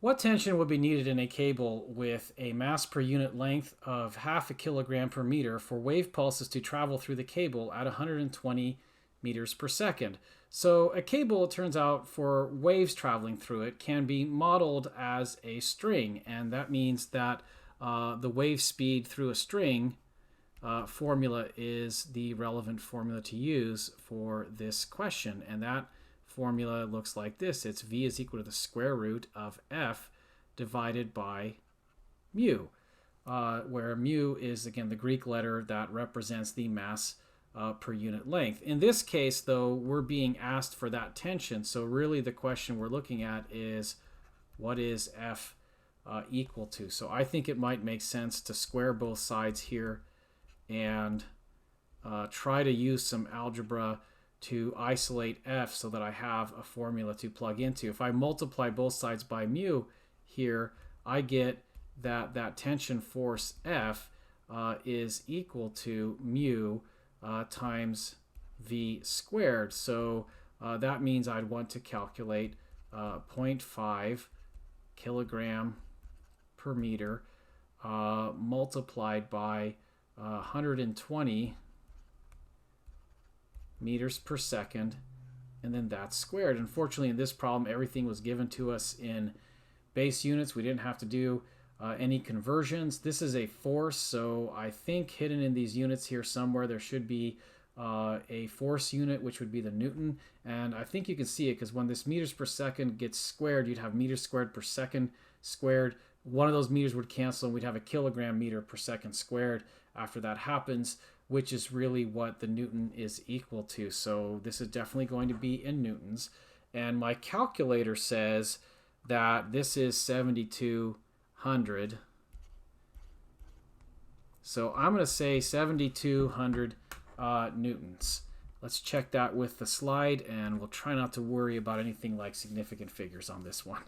What tension would be needed in a cable with a mass per unit length of half a kilogram per meter for wave pulses to travel through the cable at 120 meters per second? So a cable, it turns out, for waves traveling through it can be modeled as a string, and that means that the wave speed through a string formula is the relevant formula to use for this question, and that formula looks like this. It's v is equal to the square root of f divided by mu, where mu is, again, the Greek letter that represents the mass per unit length. In this case, though, we're being asked for that tension, so really the question we're looking at is what is F equal to? So I think it might make sense to square both sides here and try to use some algebra to isolate F so that I have a formula to plug into. If I multiply both sides by mu here, I get that that tension force F is equal to mu times v squared. So that means I'd want to calculate 0.5 kilogram per meter multiplied by 120 meters per second, and then that's squared. Unfortunately, in this problem, everything was given to us in base units. We didn't have to do any conversions. This is a force, so I think hidden in these units here somewhere there should be a force unit, which would be the Newton, and I think you can see it because when this meters per second gets squared, you'd have meters squared per second squared. One of those meters would cancel, and we'd have a kilogram meter per second squared after that happens, which is really what the Newton is equal to. So this is definitely going to be in newtons. And my calculator says that this is 7,200. So I'm going to say 7,200 newtons. Let's check that with the slide, and we'll try not to worry about anything like significant figures on this one.